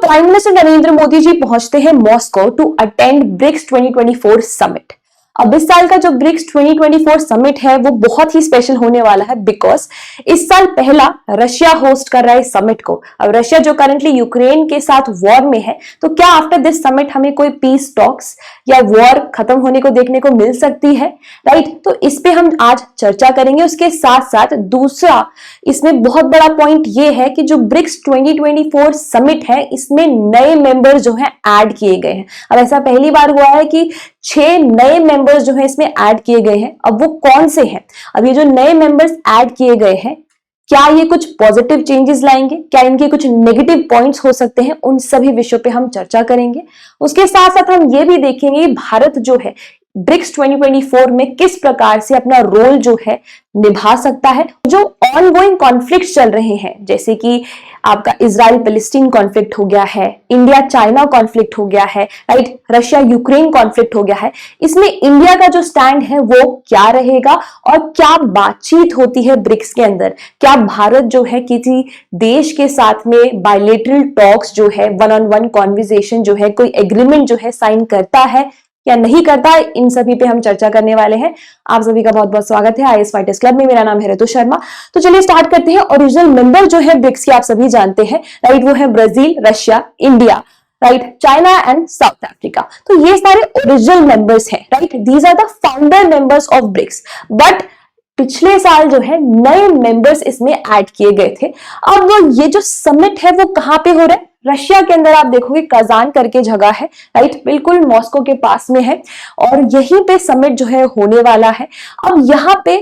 Prime minister Narendra Modi ji पहुंचते हैं Moscow to attend BRICS 2024 summit. अब इस साल का जो ब्रिक्स 2024 समिट है वो बहुत ही स्पेशल होने वाला है, बिकॉज इस साल पहला रशिया होस्ट कर रहा है इस समिट को। अब रशिया जो करंटली यूक्रेन के साथ वॉर में है, तो क्या आफ्टर दिस समिट हमें कोई पीस टॉक्स या वॉर खत्म होने को देखने को मिल सकती है, राइट? तो इस पे हम आज चर्चा करेंगे। उसके साथ साथ दूसरा इसमें बहुत बड़ा पॉइंट ये है कि जो ब्रिक्स 2024 समिट है इसमें नए मेंबर जो है ऐड किए गए हैं। अब ऐसा पहली बार हुआ है कि 6 नए मेंबर्स जो है इसमें ऐड किए गए हैं। अब वो कौन से हैं? अब ये जो नए मेंबर्स ऐड किए गए हैं, क्या ये कुछ पॉजिटिव चेंजेस लाएंगे, क्या इनके कुछ नेगेटिव पॉइंट्स हो सकते हैं, उन सभी विषयों पे हम चर्चा करेंगे। उसके साथ साथ हम ये भी देखेंगे भारत जो है ब्रिक्स 2024 में किस प्रकार से अपना रोल जो है निभा सकता है। जो ऑनगोइंग कॉन्फ्लिक्ट चल रहे हैं, जैसे कि आपका इजराइल पैलेस्टीन कॉन्फ्लिक्ट हो गया है, इंडिया चाइना कॉन्फ्लिक्ट हो गया है, राइट, रशिया यूक्रेन कॉन्फ्लिक्ट हो गया है, इसमें इंडिया का जो स्टैंड है वो क्या रहेगा और क्या बातचीत होती है ब्रिक्स के अंदर। क्या भारत जो है किसी देश के साथ में बायलैटरल टॉक्स जो है, वन ऑन वन कॉन्वर्सेशन जो है, कोई एग्रीमेंट जो है साइन करता है या नहीं करता है, इन सभी पे हम चर्चा करने वाले हैं। आप सभी का बहुत बहुत स्वागत है आईएएस फाइटर्स क्लब में। मेरा नाम है ऋतु शर्मा। तो चलिए स्टार्ट करते हैं। ओरिजिनल मेंबर जो है ब्रिक्स के आप सभी जानते हैं, राइट, वो है Brazil, Russia, India, right, China and South Africa. तो ये सारे ओरिजिनल मेंबर्स हैं, right, these are the founder members of BRICS. But पिछले साल जो है नए मेंबर्स इसमें ऐड किए गए थे। अब ये जो समिट है वो कहां पे हो रहा है? रशिया के अंदर। आप देखोगे कजान करके जगह है, राइट, बिल्कुल मॉस्को के पास में है, और यहीं पे समिट जो है होने वाला है। अब यहाँ पे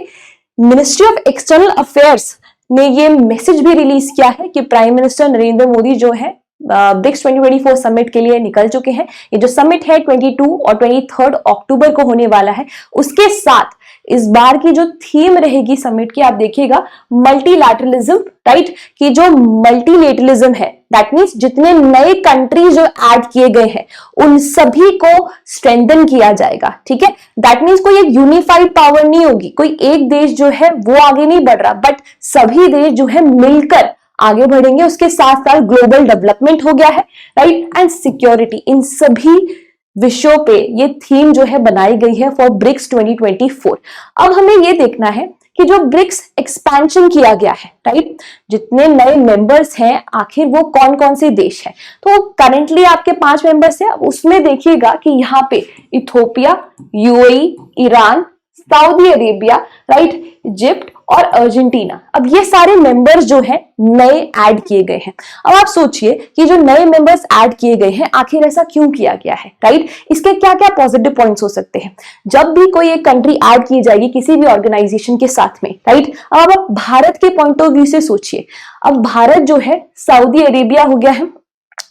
मिनिस्ट्री ऑफ एक्सटर्नल अफेयर्स ने ये मैसेज भी रिलीज किया है कि प्राइम मिनिस्टर नरेंद्र मोदी जो है ब्रिक्स 2024 समिट के लिए निकल चुके हैं। ये जो समिट है 22 और 23 अक्टूबर को होने वाला है। उसके साथ इस बार की जो थीम रहेगी समिट की, आप देखिएगा मल्टीलैटरलिज्म, राइट, कि जो मल्टीलेटरलिज्म है, दैट मींस जितने नए कंट्री जो ऐड किए गए हैं उन सभी को स्ट्रेंथन किया जाएगा। ठीक है, दैट मींस कोई एक यूनिफाइड पावर नहीं होगी, कोई एक देश जो है वो आगे नहीं बढ़ रहा, बट सभी देश जो है मिलकर आगे बढ़ेंगे। उसके साथ साथ ग्लोबल डेवलपमेंट हो गया है, राइट, एंड सिक्योरिटी, इन सभी विषयों पे ये थीम जो है बनाई गई है फॉर ब्रिक्स 2024। अब हमें ये देखना है कि जो ब्रिक्स एक्सपेंशन किया गया है, राइट, जितने नए मेंबर्स हैं आखिर वो कौन कौन से देश हैं। तो करंटली आपके 5 मेंबर्स हैं। उसमें देखिएगा कि यहाँ पे Ethiopia, UAE, Iran, Saudi Arabia, right, Egypt और अर्जेंटीना। अब ये सारे मेंबर्स जो हैं नए ऐड किए गए हैं। अब आप सोचिए कि जो नए मेंबर्स ऐड किए गए हैं आखिर ऐसा क्यों किया गया है, राइट, इसके क्या क्या पॉजिटिव पॉइंट्स हो सकते हैं जब भी कोई एक कंट्री ऐड की जाएगी किसी भी ऑर्गेनाइजेशन के साथ में, राइट। अब आप भारत के पॉइंट ऑफ व्यू से सोचिए। अब भारत जो है सऊदी अरेबिया हो गया है,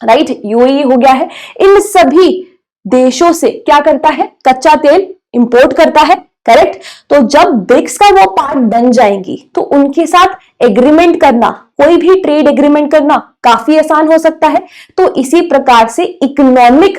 राइट, यूएई हो गया है, इन सभी देशों से क्या करता है? कच्चा तेल इंपोर्ट करता है, करेक्ट। तो जब ब्रिक्स का वो पार्ट बन जाएंगी तो उनके साथ एग्रीमेंट करना, कोई भी ट्रेड एग्रीमेंट करना काफी आसान हो सकता है। तो इसी प्रकार से इकोनॉमिक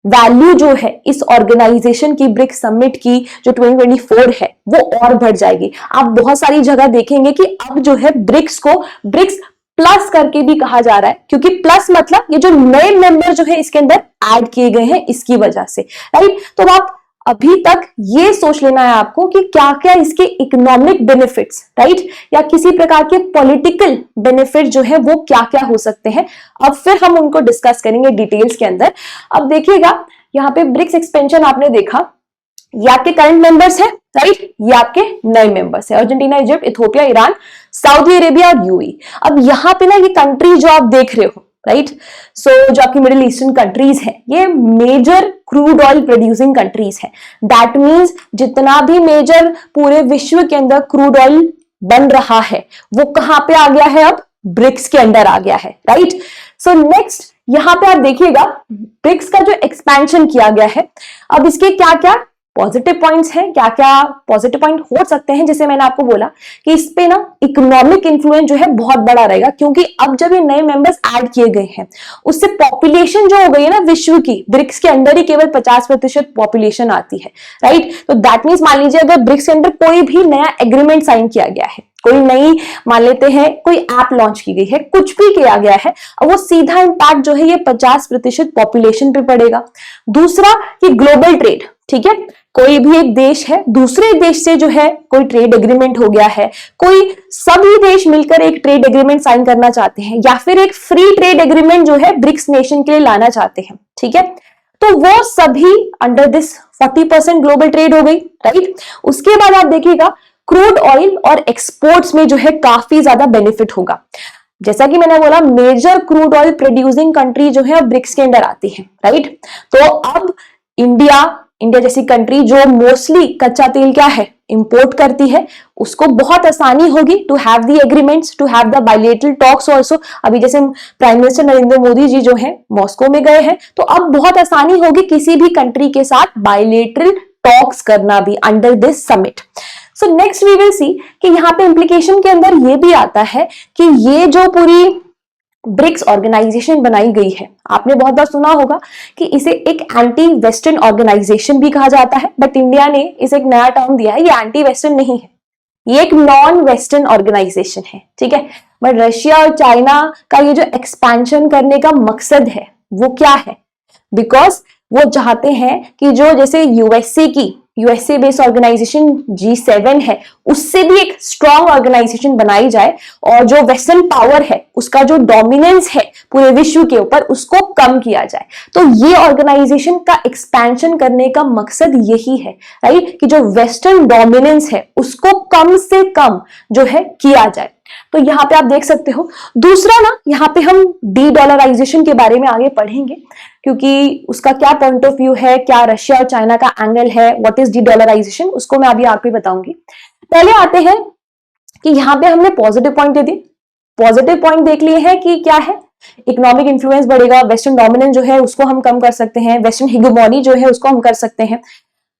वैल्यू जो है इस ऑर्गेनाइजेशन की, ब्रिक्स समिट की जो 2024 है वो और बढ़ जाएगी। आप बहुत सारी जगह देखेंगे कि अब जो है ब्रिक्स को ब्रिक्स प्लस करके भी कहा जा रहा है, क्योंकि प्लस मतलब ये जो नए मेंबर जो है इसके अंदर ऐड किए गए हैं इसकी वजह से, राइट। तो आप अभी तक ये सोच लेना है आपको कि क्या क्या इसके इकोनॉमिक बेनिफिट्स, राइट, या किसी प्रकार के पॉलिटिकल बेनिफिट जो है वो क्या क्या हो सकते हैं। अब फिर हम उनको डिस्कस करेंगे डिटेल्स के अंदर। अब देखिएगा यहाँ पे ब्रिक्स एक्सपेंशन आपने देखा, ये आपके करंट मेंबर्स है, राइट, ये आपके नए मेंबर्स है, Argentina, Egypt, Ethiopia, Iran, Saudi Arabia और यूएई। अब यहाँ पे ना ये कंट्री जो आप देख रहे हो, राइट, सो जो आपकी मिडिल ईस्टर्न कंट्रीज हैं ये major crude oil producing countries हैं। दैट मींस जितना भी मेजर पूरे विश्व के अंदर क्रूड ऑयल बन रहा है वो कहां पे आ गया है? अब ब्रिक्स के अंदर आ गया है, राइट। सो नेक्स्ट यहां पे आप देखिएगा ब्रिक्स का जो एक्सपेंशन किया गया है, अब इसके क्या क्या पॉजिटिव पॉइंट्स हैं, क्या क्या पॉजिटिव पॉइंट हो सकते हैं, जैसे मैंने आपको बोला कि इस पे ना इकोनॉमिक इन्फ्लुएंस जो है बहुत बड़ा रहेगा, क्योंकि अब जब ये नए मेंबर्स ऐड किए गए हैं उससे पॉपुलेशन जो हो गई है ना विश्व की, ब्रिक्स के अंदर ही केवल 50% पॉपुलेशन आती है, राइट। तो दैट मीन्स मान लीजिए अगर ब्रिक्स के अंदर कोई भी नया एग्रीमेंट साइन किया गया है, कोई नई मान लेते हैं कोई ऐप लॉन्च की गई है, कुछ भी किया गया है, और वो सीधा इम्पैक्ट जो है ये 50% पॉपुलेशन पे पड़ेगा। दूसरा कि ग्लोबल ट्रेड, ठीक है, कोई भी एक देश है दूसरे देश से जो है कोई ट्रेड एग्रीमेंट हो गया है, कोई सभी देश मिलकर एक ट्रेड एग्रीमेंट साइन करना चाहते हैं, या फिर एक फ्री ट्रेड एग्रीमेंट जो है ब्रिक्स नेशन के लिए लाना चाहते हैं, ठीक है, तो वो सभी अंडर दिस 40% ग्लोबल ट्रेड हो गई, राइट। उसके बाद आप देखिएगा क्रूड ऑयल और एक्सपोर्ट्स में जो है काफी ज्यादा बेनिफिट होगा। जैसा कि मैंने बोला major crude oil producing country जो है ब्रिक्स के अंदर आती है, राइट। तो अब इंडिया जैसी कंट्री जो मोस्टली कच्चा तेल क्या है इंपोर्ट करती है, उसको बहुत आसानी होगी to have the agreements, to have the bilateral talks also. अभी जैसे प्राइम मिनिस्टर नरेंद्र मोदी जी जो है मॉस्को में गए हैं, तो अब बहुत आसानी होगी किसी भी कंट्री के साथ बायलैटरल टॉक्स करना भी under this summit. So next we will see कि यहाँ पे इंप्लीकेशन के अंदर ये भी आता है कि ये जो पूरी ब्रिक्स ऑर्गेनाइजेशन बनाई गई है, आपने बहुत बार सुना होगा कि इसे एक एंटी वेस्टर्न ऑर्गेनाइजेशन भी कहा जाता है, बट इंडिया ने इसे एक नया टर्म दिया है, ये एंटी वेस्टर्न नहीं है, ये एक नॉन वेस्टर्न ऑर्गेनाइजेशन है, ठीक है। बट रशिया और चाइना का ये जो एक्सपेंशन करने का मकसद है वो क्या है, बिकॉज वो चाहते हैं कि जो जैसे यूएसए बेस्ड ऑर्गेनाइजेशन G7 है, उससे भी एक स्ट्रॉन्ग ऑर्गेनाइजेशन बनाई जाए, और जो वेस्टर्न पावर है उसका जो डोमिनेंस है पूरे विश्व के ऊपर उसको कम किया जाए। तो ये ऑर्गेनाइजेशन का एक्सपेंशन करने का मकसद यही है, राइट, कि जो वेस्टर्न डोमिनेंस है उसको कम से कम जो है किया जाए। तो यहाँ पे आप देख सकते हो। दूसरा ना, यहाँ पे हम डी डॉलराइजेशन के बारे में आगे पढ़ेंगे, क्योंकि उसका क्या पॉइंट ऑफ व्यू है, क्या रशिया और चाइना का एंगल है, व्हाट इज डी डॉलराइजेशन, उसको मैं अभी आपको बताऊंगी। पहले आते हैं कि यहाँ पे हमने पॉजिटिव पॉइंट दे दिए, पॉजिटिव पॉइंट देख लिए हैं कि क्या है, इकोनॉमिक इन्फ्लुएंस बढ़ेगा, वेस्टर्न डोमिनेंस जो है उसको हम कम कर सकते हैं, वेस्टर्न हिगेमोनी जो है उसको हम कर सकते हैं।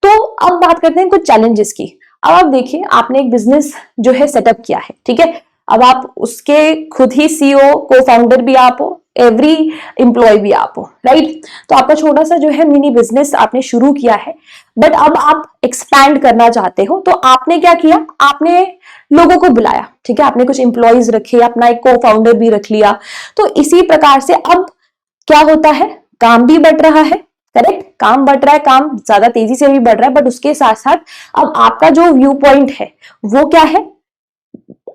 तो अब बात करते हैं कुछ चैलेंजेस की। अब आप देखिए, आपने एक बिजनेस जो है सेटअप किया है, ठीक है, अब आप उसके खुद ही सीईओ को फाउंडर भी आप हो, एवरी एम्प्लॉय भी आप हो, राइट। तो आपका छोटा सा जो है मिनी बिजनेस आपने शुरू किया है, बट अब आप एक्सपैंड करना चाहते हो, तो आपने क्या किया, आपने लोगों को बुलाया, ठीक है, आपने कुछ एम्प्लॉयज रखे, अपना एक को फाउंडर भी रख लिया। तो इसी प्रकार से अब क्या होता है, काम भी बढ़ रहा है, करेक्ट, काम बढ़ रहा है, काम ज्यादा तेजी से भी बढ़ रहा है, बट उसके साथ साथ अब आपका जो व्यू पॉइंट है वो क्या है,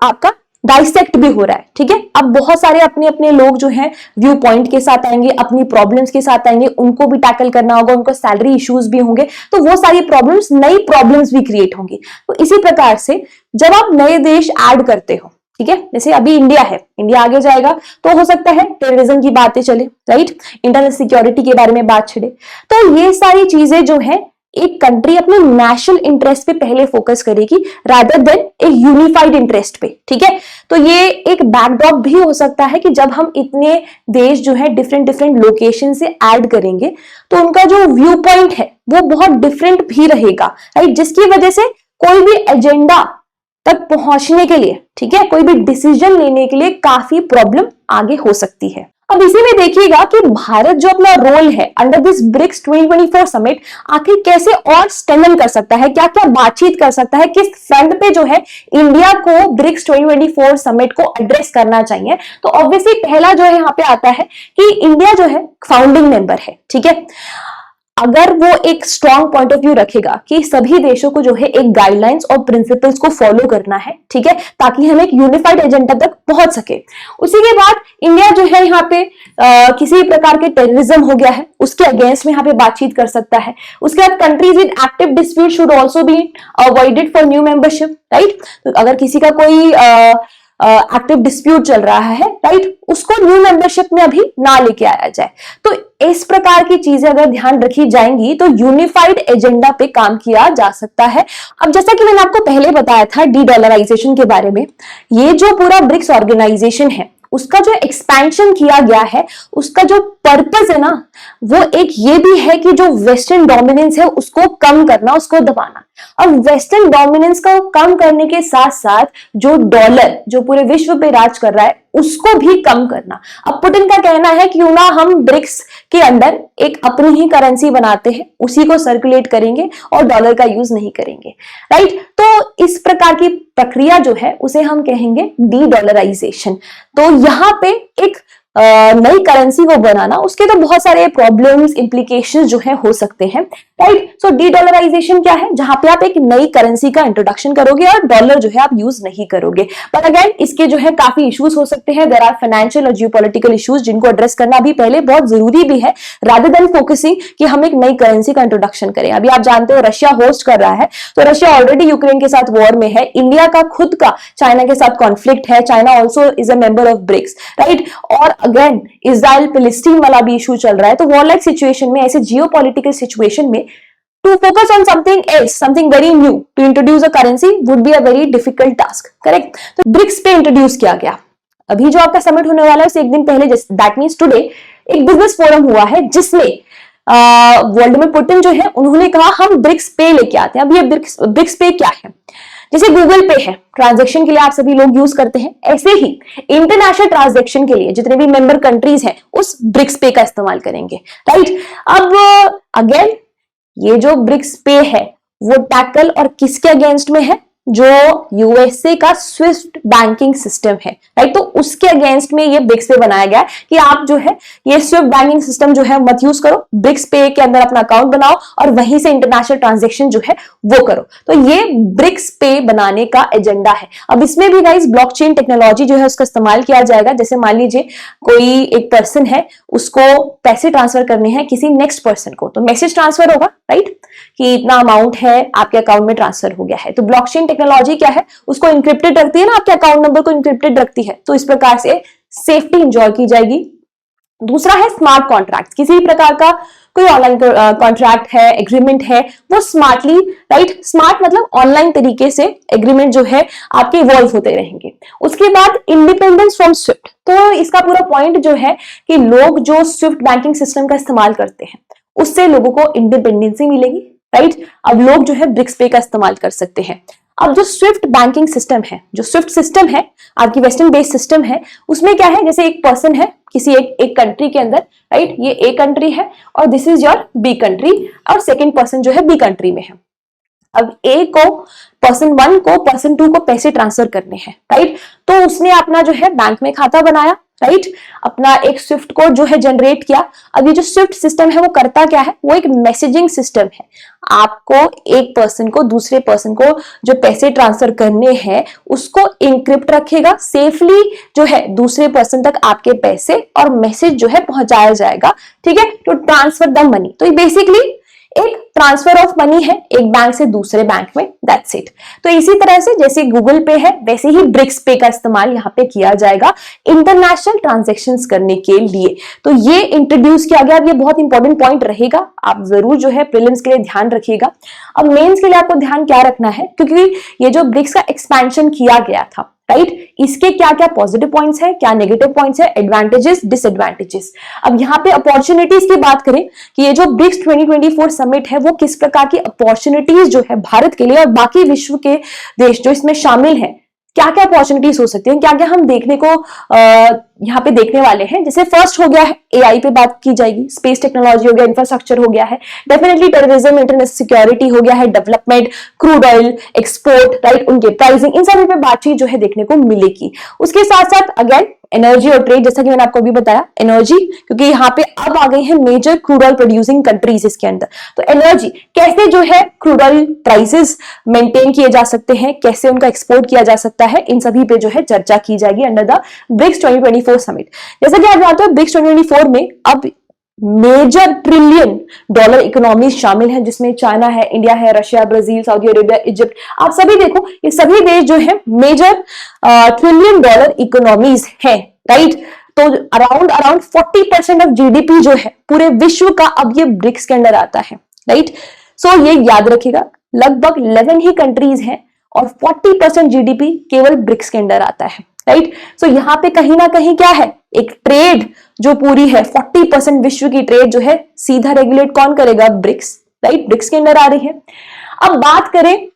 आपका डाइसेक्ट भी हो रहा है, ठीक है। अब बहुत सारे अपने अपने लोग जो हैं व्यू पॉइंट के साथ आएंगे, अपनी प्रॉब्लम्स के साथ आएंगे, उनको भी टैकल करना होगा, उनको सैलरी इश्यूज भी होंगे, तो वो सारी प्रॉब्लम्स, नई प्रॉब्लम्स भी क्रिएट होंगी। तो इसी प्रकार से जब आप नए देश ऐड करते हो, ठीक है, जैसे अभी इंडिया है, इंडिया आगे जाएगा तो हो सकता है टेररिज्म की बातें चले, राइट, इंटरनल सिक्योरिटी के बारे में बात छिड़े, तो ये सारी चीजें जो है एक कंट्री अपने नेशनल इंटरेस्ट पे पहले फोकस करेगी रादर देन एक यूनिफाइड इंटरेस्ट पे, ठीक है। तो ये एक बैकड्रॉप भी हो सकता है कि जब हम इतने देश जो है डिफरेंट डिफरेंट लोकेशन से ऐड करेंगे तो उनका जो व्यू पॉइंट है वो बहुत डिफरेंट भी रहेगा, राइट, जिसकी वजह से कोई भी एजेंडा तक पहुंचने के लिए, ठीक है, कोई भी डिसीजन लेने के लिए काफी प्रॉब्लम आगे हो सकती है। अब इसी में देखिएगा कि भारत जो अपना रोल है अंडर दिस ब्रिक्स 2024 समिट आखिर कैसे और स्ट्रेंथन कर सकता है, क्या क्या बातचीत कर सकता है, किस फ्रंट पे जो है इंडिया को ब्रिक्स 2024 समिट को एड्रेस करना चाहिए। तो ऑब्वियसली पहला जो है यहाँ पे आता है कि इंडिया जो है फाउंडिंग मेंबर है, ठीक है। अगर वो एक स्ट्रॉन्ग पॉइंट ऑफ व्यू रखेगा कि सभी देशों को जो है एक गाइडलाइंस और प्रिंसिपल्स को फॉलो करना है, ठीक है, ताकि हम एक यूनिफाइड एजेंडा तक पहुंच सके। उसी के बाद इंडिया जो है यहाँ पे किसी प्रकार के टेररिज्म हो गया है उसके अगेंस्ट में यहाँ पे बातचीत कर सकता है। उसके बाद countries with active dispute should also be avoided for new membership, right. तो अगर किसी का कोई एक्टिव डिस्प्यूट चल रहा है, राइट, उसको न्यू मेंबरशिप में अभी ना लेके आया जाए। तो इस प्रकार की चीजें अगर ध्यान रखी जाएंगी तो यूनिफाइड एजेंडा पे काम किया जा सकता है। अब जैसा कि मैंने आपको पहले बताया था डी डॉलराइजेशन के बारे में, ये जो पूरा ब्रिक्स ऑर्गेनाइजेशन है उसका जो एक्सपेंशन किया गया है, उसका जो पर्पस है ना, वो एक ये भी है कि जो वेस्टर्न डोमिनेंस है उसको कम करना, उसको दबाना। अब वेस्टर्न डोमिनेंस को कम करने के साथ साथ जो डॉलर जो पूरे विश्व पे राज कर रहा है उसको भी कम करना। अब पुतिन का कहना है क्यों ना हम ब्रिक्स के अंदर एक अपनी ही करेंसी बनाते हैं, उसी को सर्कुलेट करेंगे और डॉलर का यूज नहीं करेंगे, राइट। तो इस प्रकार की प्रक्रिया जो है उसे हम कहेंगे डी डॉलराइजेशन। तो यहां पे एक नई करेंसी को बनाना, उसके तो बहुत सारे प्रॉब्लम्स इंप्लीकेशंस जो है हो सकते हैं, राइट। सो डी डॉलराइजेशन क्या है, जहां पे आप एक नई करेंसी का इंट्रोडक्शन करोगे और डॉलर जो है आप यूज नहीं करोगे। बट अगेन इसके जो है काफी इश्यूज हो सकते हैं, देयर आर फाइनेंशियल और जियोपॉलिटिकल इश्यूज जिनको एड्रेस करना भी पहले बहुत जरूरी भी है, रादर देन फोकसिंग कि हम एक नई करेंसी का इंट्रोडक्शन करें। अभी आप जानते हो रशिया होस्ट कर रहा है, तो रशिया ऑलरेडी यूक्रेन के साथ वॉर में है, इंडिया का खुद का चाइना के साथ कॉन्फ्लिक्ट है, China also is a member of BRICS, right. और अगेन इजराइल फिलिस्तीन वाला भी इशू चल रहा है। तो वॉर लाइक सिचुएशन में, ऐसे जियोपॉलिटिकल सिचुएशन में, to focus on something else, something very new, to introduce a currency would be a very difficult task, correct? तो ब्रिक्स पे इंट्रोड्यूस किया गया। अभी जो आपका समिट होने वाला है उससे एक दिन पहले, दैट मीन्स टुडे, एक बिजनेस फोरम हुआ है जिसमें व्लादिमीर पुतिन जो है उन्होंने कहा हम ब्रिक्स पे लेके आते हैं। अब ये ब्रिक्स पे क्या है, जैसे गूगल पे है ट्रांजैक्शन के लिए आप सभी लोग यूज करते हैं, ऐसे ही इंटरनेशनल ट्रांजैक्शन के लिए जितने भी मेंबर कंट्रीज हैं उस ब्रिक्स पे का इस्तेमाल करेंगे, राइट। अब अगेन ये जो ब्रिक्स पे है वो टैकल और किसके अगेंस्ट में है, जो यूएसए का स्विफ्ट बैंकिंग सिस्टम है, राइट। तो उसके अगेंस्ट में ये ब्रिक्स पे बनाया गया कि आप जो है ये स्विफ्ट बैंकिंग सिस्टम जो है मत यूज करो, ब्रिक्स पे के अंदर अपना अकाउंट बनाओ और वहीं से इंटरनेशनल ट्रांजैक्शन जो है वो करो। तो ये ब्रिक्स पे बनाने का एजेंडा है। अब इसमें भी गाइस ब्लॉकचेन टेक्नोलॉजी जो है उसका इस्तेमाल किया जाएगा। जैसे मान लीजिए कोई एक पर्सन है, उसको पैसे ट्रांसफर करने हैं किसी नेक्स्ट पर्सन को, तो मैसेज ट्रांसफर होगा, राइट, कि इतना अमाउंट है आपके अकाउंट में ट्रांसफर हो गया है। तो ब्लॉकचेन टेक्नोलॉजी क्या है, उसको इंक्रिप्टेड रखती है ना, आपके अकाउंट नंबर को इंक्रिप्टेड रखती है, तो इस प्रकार से सेफ्टी इंजॉय की जाएगी। दूसरा है स्मार्ट कॉन्ट्रैक्ट, किसी भी प्रकार का कोई ऑनलाइन कॉन्ट्रैक्ट है, एग्रीमेंट है, वो स्मार्टली, राइट, स्मार्ट मतलब ऑनलाइन तरीके से एग्रीमेंट जो है आपके इवॉल्व होते रहेंगे। उसके बाद इंडिपेंडेंस फ्रॉम स्विफ्ट, तो इसका पूरा पॉइंट जो है कि लोग जो स्विफ्ट बैंकिंग सिस्टम का इस्तेमाल करते हैं उससे लोगों को इंडिपेंडेंसी मिलेगी, राइट। अब लोग जो है ब्रिक्स पे का इस्तेमाल कर सकते हैं। अब जो स्विफ्ट बैंकिंग सिस्टम है, जो स्विफ्ट सिस्टम है आपकी वेस्टर्न बेस्ड सिस्टम है, उसमें क्या है, जैसे एक पर्सन है किसी एक कंट्री के अंदर, राइट, ये ए कंट्री है और this is your B country और सेकेंड पर्सन जो है बी कंट्री में है। अब ए को पर्सन 1 को पर्सन 2 को पैसे ट्रांसफर करने हैं, राइट। तो उसने अपना जो है बैंक में खाता बनाया, राइट, अपना एक स्विफ्ट कोड जो है जनरेट किया। अब ये जो स्विफ्ट सिस्टम है वो करता क्या है, वो एक मैसेजिंग सिस्टम है। आपको एक पर्सन को दूसरे पर्सन को जो पैसे ट्रांसफर करने हैं उसको इंक्रिप्ट रखेगा, सेफली जो है दूसरे पर्सन तक आपके पैसे और मैसेज जो है पहुंचाया जाएगा, ठीक है, टू ट्रांसफर द मनी। तो ये बेसिकली एक ट्रांसफर ऑफ मनी है एक बैंक से दूसरे बैंक में, दैट्स इट। तो इसी तरह से जैसे गूगल पे है वैसे ही ब्रिक्स पे का इस्तेमाल यहाँ पे किया जाएगा इंटरनेशनल ट्रांजैक्शंस करने के लिए। तो ये इंट्रोड्यूस किया गया। अब ये बहुत इंपॉर्टेंट पॉइंट रहेगा, आप जरूर जो है प्रीलिम्स के लिए ध्यान रखिएगा। अब मेंस के लिए आपको ध्यान क्या रखना है, क्योंकि ये जो ब्रिक्स का एक्सपेंशन किया गया था, राइट, इसके क्या क्या पॉजिटिव पॉइंट्स है, क्या नेगेटिव पॉइंट्स है, एडवांटेजेस, डिसएडवांटेजेस। अब यहाँ पे अपॉर्चुनिटीज की बात करें कि ये जो ब्रिक्स 2024 समिट है वो किस प्रकार की अपॉर्चुनिटीज जो है भारत के लिए और बाकी विश्व के देश जो इसमें शामिल हैं, क्या क्या अपॉर्चुनिटीज हो सकती हैं, क्या क्या हम देखने को यहाँ पे देखने वाले हैं। जैसे फर्स्ट हो गया है एआई पे बात की जाएगी, स्पेस टेक्नोलॉजी हो गया, इंफ्रास्ट्रक्चर हो गया है, डेफिनेटली टेररिज्म, इंटरनेशनल सिक्योरिटी हो गया है, development, crude oil export, right, उनके प्राइसिंग, इन सभी पे बातचीत जो है देखने को मिलेगी। उसके साथ साथ अगेन एनर्जी और ट्रेड, जैसा कि मैंने आपको अभी बताया, एनर्जी, क्योंकि यहाँ पे अब आ गई है major crude oil producing countries इसके अंदर। तो एनर्जी, कैसे जो है क्रूड ऑयल प्राइसेस मेंटेन किए जा सकते हैं, कैसे उनका एक्सपोर्ट किया जा सकता है, इन सभी पे जो है चर्चा की जाएगी अंडर द ब्रिक्स 2024 समिट। जैसा कि आप जानते हो ब्रिक्स 2024 में अब मेजर ट्रिलियन डॉलर इकोनॉमीज शामिल हैं, जिसमें चाइना है, इंडिया है, Russia, Brazil, Saudi Arabia, Egypt. आप सभी देखो ये सभी देश जो है मेजर ट्रिलियन डॉलर इकोनॉमीज है, राइट। तो अराउंड 40% ऑफ जीडीपी जो है पूरे विश्व का अब ये ब्रिक्स के अंदर आता है, राइट। सो ये याद रखिएगा, लगभग 11 ही कंट्रीज हैं और 40% जीडीपी केवल ब्रिक्स के अंदर आता है, राइट। सो यहाँ पे कहीं ना कहीं क्या है, एक ट्रेड जो पूरी है 40% विश्व की ट्रेड जो है सीधा रेगुलेट कौन करेगा, ब्रिक्स, राइट, ब्रिक्स के अंदर आ रही है। अब बात करें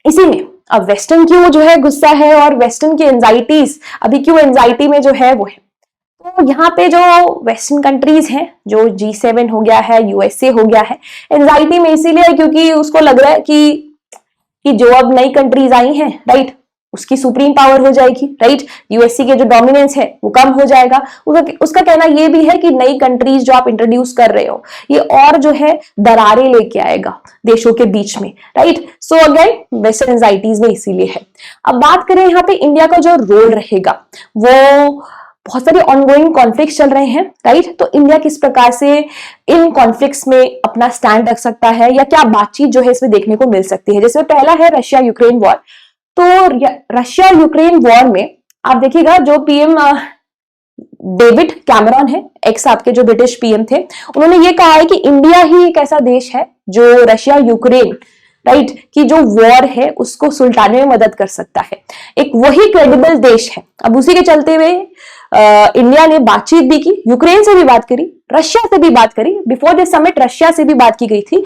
इसी में, अब वेस्टर्न क्यों जो है गुस्सा है और वेस्टर्न की एंजाइटीज अभी क्यों एंजाइटी में जो है वो है, तो यहाँ पे जो वेस्टर्न कंट्रीज हैं, जो G7 हो गया है, USA हो गया है, एंजाइटी में इसीलिए क्योंकि उसको लग रहा है कि जो अब नई कंट्रीज आई हैं, राइट, उसकी सुप्रीम पावर हो जाएगी, राइट, यूएससी के जो डोमिनेंस है वो कम हो जाएगा। उसका कहना ये भी है कि नई कंट्रीज जो आप इंट्रोड्यूस कर रहे हो ये और जो है दरारें लेके आएगा देशों के बीच में, right. So again western anxieties में इसीलिए है। अब बात करें यहाँ पे इंडिया का जो रोल रहेगा, वो बहुत सारे ऑनगोइंग कॉन्फ्लिक्ट्स चल रहे हैं, राइट, तो इंडिया किस प्रकार से इन कॉन्फ्लिक्ट्स में अपना स्टैंड रख सकता है या क्या बातचीत जो है इसमें देखने को मिल सकती है। जैसे पहला है रशिया यूक्रेन वॉर, तो रशिया यूक्रेन वॉर में आप देखिएगा जो पीएम डेविड कैमरॉन है, एक्स आपके जो ब्रिटिश पीएम थे, उन्होंने ये कहा है कि इंडिया ही एक ऐसा देश है जो रशिया यूक्रेन, राइट, की जो वॉर है उसको सुलटाने में मदद कर सकता है, एक वही क्रेडिबल देश है। अब उसी के चलते हुए इंडिया ने बातचीत भी की, यूक्रेन से भी बात करी, रशिया से भी बात करी। बिफोर दिस समिट रशिया से भी बात की गई थी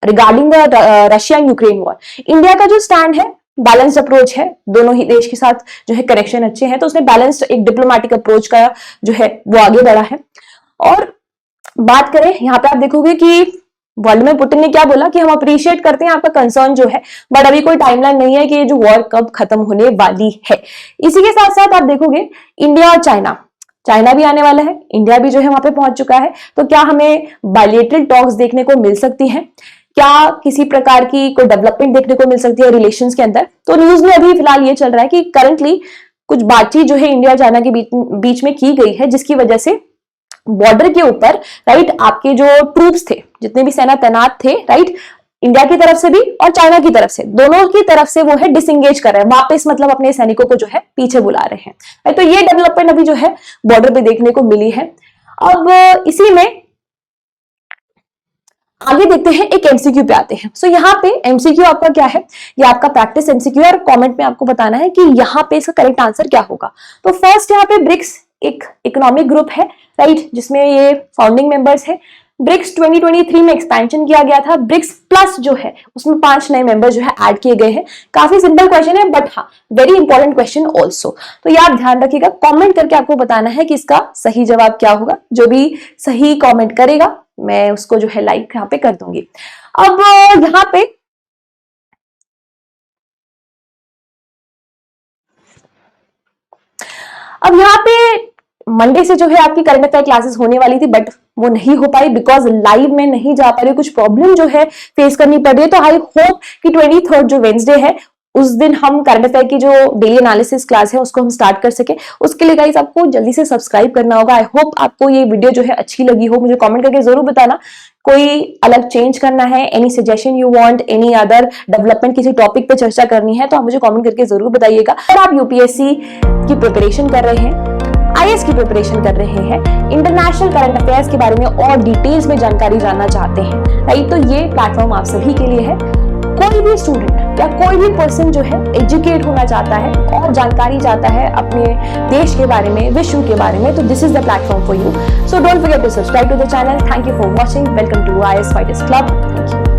regarding the Russia and Ukraine war. India का जो स्टैंड है बैलेंस्ड अप्रोच है, दोनों ही देश के साथ जो है कनेक्शन अच्छे हैं, तो उसने बैलेंस्ड एक डिप्लोमेटिक अप्रोच का जो है वो आगे बढ़ा है। और बात करें यहाँ पे आप देखोगे कि व्लादिमीर पुतिन ने क्या बोला कि हम अप्रिशिएट करते हैं आपका कंसर्न जो है, बट अभी कोई टाइमलाइन नहीं है कि ये जो वॉर कब खत्म होने वाली है। इसी के साथ साथ आप देखोगे इंडिया और चाइना भी आने वाला है, इंडिया भी जो है वहां पे पहुंच चुका है, तो क्या हमें बायलैटरल टॉक्स देखने को मिल सकती हैं, क्या किसी प्रकार की कोई डेवलपमेंट देखने को मिल सकती है रिलेशंस के अंदर। तो न्यूज में अभी फिलहाल ये चल रहा है कि करंटली कुछ बातचीत जो है इंडिया चाइना के बीच में की गई है, जिसकी वजह से बॉर्डर के ऊपर, राइट, आपके जो ट्रूप्स थे, जितने भी सेना तैनात थे, राइट, इंडिया की तरफ से भी और चाइना की तरफ से, दोनों की तरफ से वो है डिसएंगेज कर रहे हैं वापस, मतलब अपने सैनिकों को जो है पीछे बुला रहे हैं। तो ये डेवलपमेंट अभी जो है बॉर्डर पे देखने को मिली है। अब इसी में आगे देखते हैं, एक एमसीक्यू पे आते हैं। सो यहाँ पे एमसीक्यू आपका क्या है, ये आपका प्रैक्टिस एमसीक्यू है और कमेंट में आपको बताना है कि यहाँ पे इसका करेक्ट आंसर क्या होगा। तो फर्स्ट यहाँ पे ब्रिक्स एक इकोनॉमिक ग्रुप है, राइट, जिसमें ये फाउंडिंग मेंबर्स है। ब्रिक्स 2023 में एक्सपेंशन किया गया था। ब्रिक्स प्लस जो है उसमें 5 नए मेंबर जो है ऐड किए गए हैं। काफी सिंपल क्वेश्चन है, बट हाँ वेरी इंपॉर्टेंट क्वेश्चन ऑल्सो। तो ये आप ध्यान रखिएगा, कमेंट करके आपको बताना है कि इसका सही जवाब क्या होगा। जो भी सही कमेंट करेगा मैं उसको जो है लाइक यहाँ पे कर दूंगी। अब यहाँ पे मंडे से जो है आपकी करंट अफेयर क्लासेस होने वाली थी, बट वो नहीं हो पाई बिकॉज लाइव में नहीं जा पा रही, कुछ प्रॉब्लम जो है फेस करनी पड़ रही है। तो आई होप कि 23 जो वेडनेसडे है उस दिन हम करंट अफेयर की जो डेली एनालिसिस क्लास है उसको हम स्टार्ट कर सके। उसके लिए गाइस आपको जल्दी से सब्सक्राइब करना होगा। आई होप आपको ये वीडियो जो है अच्छी लगी हो। मुझे कमेंट करके जरूर बताना कोई अलग चेंज करना है, any suggestion you want, any other development, किसी टॉपिक पे चर्चा करनी है तो आप मुझे कमेंट करके जरूर बताइएगा। अगर आप यूपीएससी की प्रिपरेशन कर रहे हैं, आईएएस की प्रिपरेशन कर रहे हैं, इंटरनेशनल करंट अफेयर्स के बारे में और डिटेल्स में जानकारी जानना चाहते हैं, राइट, तो ये प्लेटफॉर्म आप सभी के लिए है। कोई भी स्टूडेंट या कोई भी पर्सन जो है एजुकेट होना चाहता है और जानकारी चाहता है अपने देश के बारे में, विश्व के बारे में, तो this is the platform for you. So don't forget to subscribe to the channel. Thank you for watching. Welcome to IAS fighters club. Thank you.